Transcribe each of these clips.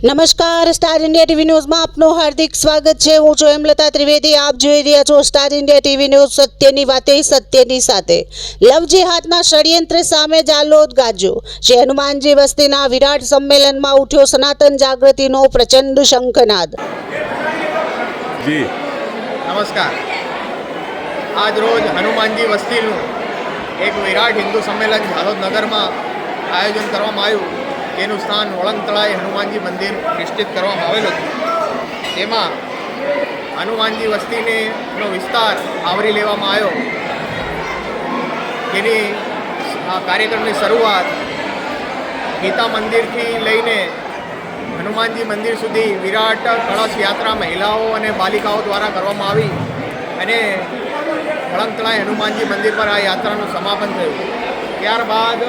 નમસ્કાર, star India TV ન્યૂઝમાં આપનું હાર્દિક સ્વાગત છે। હું છું હેમલતા ત્રિવેદી। આપ જોઈ રહ્યા છો સ્ટાર ઇન્ડિયા ટીવી ન્યૂઝ। સત્યની વાતે સત્યની સાથે। લવ જેહાદના ષડયંત્ર સામે જાલોદ ગાજ્યું। શ્રી હનુમાનજી વસ્તીના વિરાટ સંમેલનમાં ઉઠ્યો સનાતન જાગૃતિનો પ્રચંડ શંખનાદ। જી નમસ્કાર। આજ રોજ હનુમાનજી વસ્તીનું એક વિરાટ હિન્દુ સંમેલન જાલોદ નગરમાં આયોજન કરવામાં આવ્યું। તેનું સ્થાન વળંગતળાએ હનુમાનજી મંદિર નિશ્ચિત કરવામાં આવેલું હતું। તેમાં હનુમાનજી વસ્તીનો વિસ્તાર આવરી લેવામાં આવ્યો। તેની કાર્યક્રમની શરૂઆત ગીતા મંદિરથી લઈને હનુમાનજી મંદિર સુધી વિરાટ કળશ યાત્રા મહિલાઓ અને બાલિકાઓ દ્વારા કરવામાં આવી અને વળંગતળાએ હનુમાનજી મંદિર પર આ યાત્રાનું સમાપન થયું। ત્યારબાદ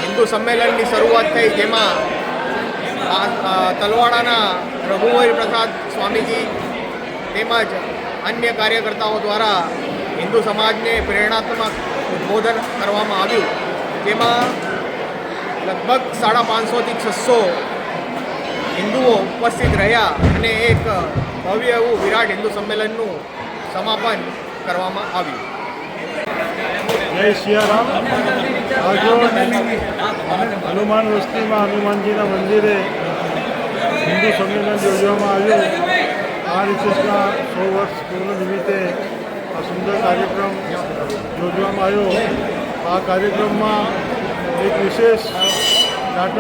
હિન્દુ સંમેલનની શરૂઆત થઈ, જેમાં તલવાડાના રઘુવીર પ્રસાદ સ્વામીજી તેમજ અન્ય કાર્યકર્તાઓ દ્વારા હિન્દુ સમાજને પ્રેરણાત્મક ઉદ્બોધન કરવામાં આવ્યું। જેમાં લગભગ 550થી 600 હિન્દુઓ ઉપસ્થિત રહ્યા અને એક ભવ્ય એવું વિરાટ હિન્દુ સંમેલનનું સમાપન કરવામાં આવ્યું। જય સિયારામ। આજે હનુમાન વસ્તીમાં હનુમાનજીના મંદિરે હિન્દુ સંમેલન યોજવામાં આવ્યું। આ રિસેસના 100 વર્ષ પૂર્ણ નિમિત્તે આ સુંદર કાર્યક્રમ યોજવામાં આવ્યો। આ કાર્યક્રમમાં એક વિશેષ નાટક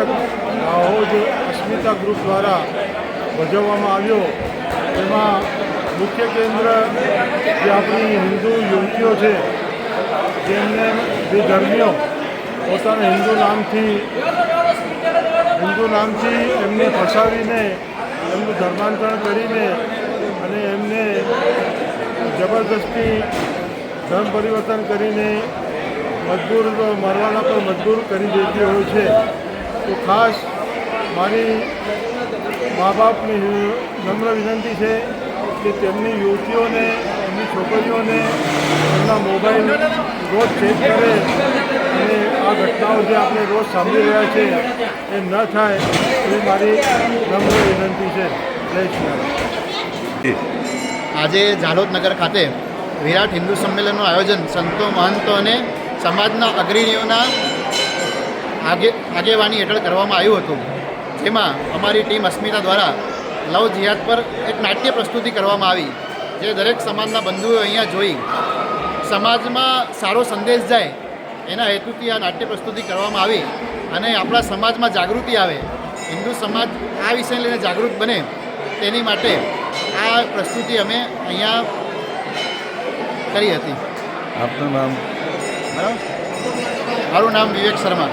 દાહોદ અસ્મિતા ગ્રુપ દ્વારા ભજવવામાં આવ્યો। તેમાં મુખ્ય કેન્દ્ર જે આપણી હિન્દુ યુવતીઓ છે, જેમને જે ધર્મીઓ પોતાના હિન્દુ નામથી એમને ફસાવીને એમનું ધર્માંતરણ કરીને અને એમને જબરદસ્તી ધર્મ પરિવર્તન કરીને મરવાના પર મજબૂર કરી દેતી હોય છે। તો ખાસ મારી મા બાપની નમ્ર વિનંતી છે કે તેમની યુવતીઓને, એમની છોકરીઓને એમના મોબાઈલ રોજ ચેક કરે અને આ ઘટનાઓ જે આપણે રોજ સાંભળી રહ્યા છે એ ન થાય એ મારી નમ્ર વિનંતી છે। જય શ્રી રામ। આજે જાલોદ નગર ખાતે વિરાટ હિન્દુ સંમેલનનું આયોજન સંતો, મહંતો અને સમાજના અગ્રણીઓના આગેવાની હેઠળ કરવામાં આવ્યું હતું। જેમાં અમારી ટીમ અસ્મિતા દ્વારા લવ જિહાદ પર એક નાટ્ય પ્રસ્તુતિ કરવામાં આવી, જે દરેક સમાજના બંધુઓ અહીંયા જોઈ સમાજમાં સારો સંદેશ જાય એના હેતુથી આ નાટ્ય પ્રસ્તુતિ કરવામાં આવી અને આપણા સમાજમાં જાગૃતિ આવે, હિન્દુ સમાજ આ વિષયને લઈને જાગૃત બને તેની માટે આ પ્રસ્તુતિ અમે અહીંયા કરી હતી। આપનું નામ? મારું નામ વિવેક શર્મા।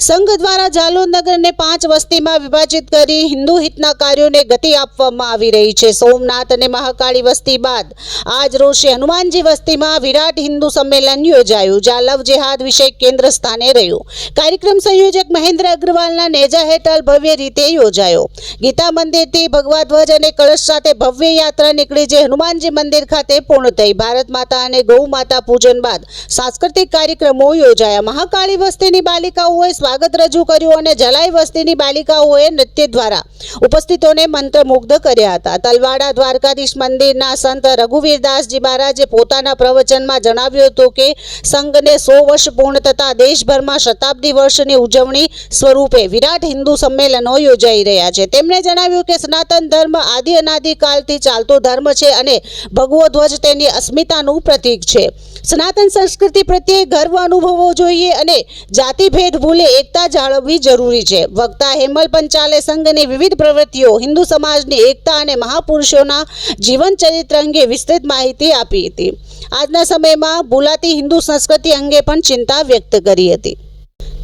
સંઘ દ્વારા જાલોદ નગરને 5 વસ્તીમાં વિભાજિત કરી હિન્દુ હિતના કાર્યોને ગતિ આપવામાં આવી રહી છે। સોમનાથ અને મહાકાળી વસ્તી બાદ આજ રોજ હનુમાનજી વસ્તીમાં વિરાટ હિન્દુ સંમેલન યોજાયું, જ્યાં લવ જેહાદ વિષય કેન્દ્ર સ્થાને રહ્યું। કાર્યક્રમ સંયોજક મહેન્દ્ર અગ્રવાલના નેજા હેઠળ ભવ્ય રીતે યોજાયો। ગીતા મંદિરથી ભગવા ધ્વજ અને કળશ સાથે ભવ્ય યાત્રા નીકળી, જે હનુમાનજી મંદિર ખાતે પૂર્ણ થઈ। ભારત માતા અને ગૌ માતા પૂજન બાદ સાંસ્કૃતિક કાર્યક્રમો યોજાયા। મહાકાળી વસ્તીની બાલિકાઓએ સ્વાગત રજૂ કર્યું અને જલાઈ વસ્તીની બાલિકાઓએ નૃત્ય દ્વારા ઉપસ્થિતોને મંત્રમુગ્ધ કર્યા હતા। તલવાડા દ્વારકાધીશ મંદિરના સંત રઘુવીરદાસજી મહારાજે પોતાના પ્રવચનમાં જણાવ્યું હતું કે સંઘને 100 વર્ષ પૂર્ણ થતા દેશભરમાં શતાબ્દી વર્ષની ઉજવણી સ્વરૂપે વિરાટ હિન્દુ સંમેલનો યોજાઈ રહ્યા છે। તેમણે જણાવ્યું કે સનાતન ધર્મ આદિ અનાદિકાલથી ચાલતો ધર્મ છે અને ભગવો ધ્વજ તેની અસ્મિતાનું પ્રતીક છે। સનાતન સંસ્કૃતિ પ્રત્યે ગર્વ અનુભવવો જોઈએ અને જાતિભેદ ભૂલે એકતા જાળવવી જરૂરી છે। વક્તા હેમલ પંચાલે સંઘની વિવિધ પ્રવૃત્તિઓ, હિન્દુ સમાજની એકતા અને મહાપુરુષોના જીવન ચરિત્ર અંગે વિસ્તૃત માહિતી આપી હતી। આજના સમયમાં ભૂલાતી હિન્દુ સંસ્કૃતિ અંગે પણ ચિંતા વ્યક્ત કરી હતી।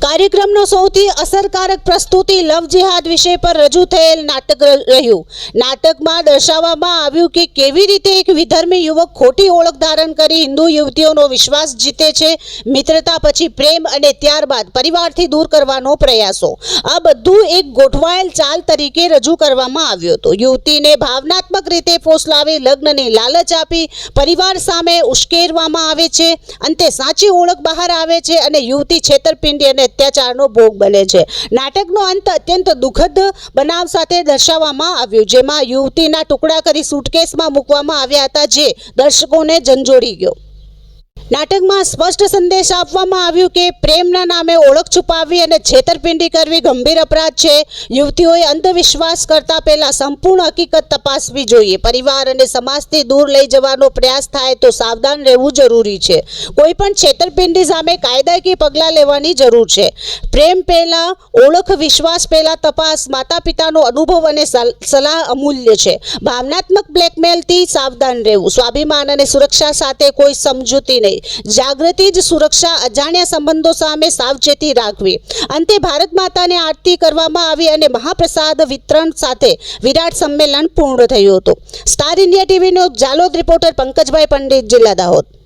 કાર્યક્રમનો સૌથી અસરકારક પ્રસ્તુતિ લવ જેહાદ વિષય પર રજૂ થયેલ નાટક રહ્યું। નાટકમાં દર્શાવવામાં આવ્યું કે કેવી રીતે એક વિધર્મી યુવક ખોટી ઓળખ ધારણ કરી હિન્દુ યુવતીઓનો વિશ્વાસ જીતે છે, મિત્રતા પછી પ્રેમ અને ત્યારબાદ પરિવારથી દૂર કરવાનો પ્રયાસો। આ બધું એક ગોઠવાયેલ ચાલ તરીકે રજૂ કરવામાં આવ્યું હતું। યુવતીને ભાવનાત્મક રીતે ફોસલાવી લગ્નની લાલચ આપી પરિવાર સામે ઉશ્કેરવામાં આવે છે। અંતે સાચી ઓળખ બહાર આવે છે અને યુવતી છેતરપિંડી અને અત્યાચારનો ભોગ બને છે. નાટકનો અંત અત્યંત દુઃખદ બનાવ સાથે દર્શાવવામાં આવ્યું, જેમાં યુવતીના ટુકડા કરી સુટકેસમાં મૂકવામાં આવ્યા હતા, જે દર્શકોને ઝંઝોડી ગયો. નાટકમાં સ્પષ્ટ સંદેશ આપવામાં આવ્યું કે પ્રેમના નામે ઓળખ છુપાવવી અને છેતરપિંડી કરવી ગંભીર અપરાધ છે. યુવતીઓએ અંધવિશ્વાસ કરતા પહેલા સંપૂર્ણ હકીકત તપાસવી જોઈએ. પરિવાર અને સમાજથી દૂર લઈ જવાનો પ્રયાસ થાય તો સાવધાન રહેવું જરૂરી છે. કોઈ પણ છેતરપિંડી સામે કાયદાકીય પગલાં લેવાની જરૂર છે. પ્રેમ પહેલા ઓળખ, વિશ્વાસ પહેલા તપાસ, માતા પિતાનો અનુભવ અને સલાહ અમૂલ્ય છે. ભાવનાત્મક બ્લેકમેલથી સાવધાન રહેવું. સ્વાભિમાન અને સુરક્ષા સાથે કોઈ સમજૂતી નહીં. જાગૃતિ જ સુરક્ષા. અજાણ્યા સંબંધો સામે સાવચેતી રાખવી. અંતે ભારત માતાને આરતી કરવામાં આવી અને મહાપ્રસાદ વિતરણ સાથે વિરાટ સંમેલન પૂર્ણ થયું હતું. સ્ટાર ઇન્ડિયા ટીવીનો જાલોદ રિપોર્ટર પંકજભાઈ પંડિત, જિલ્લા દાહોદ.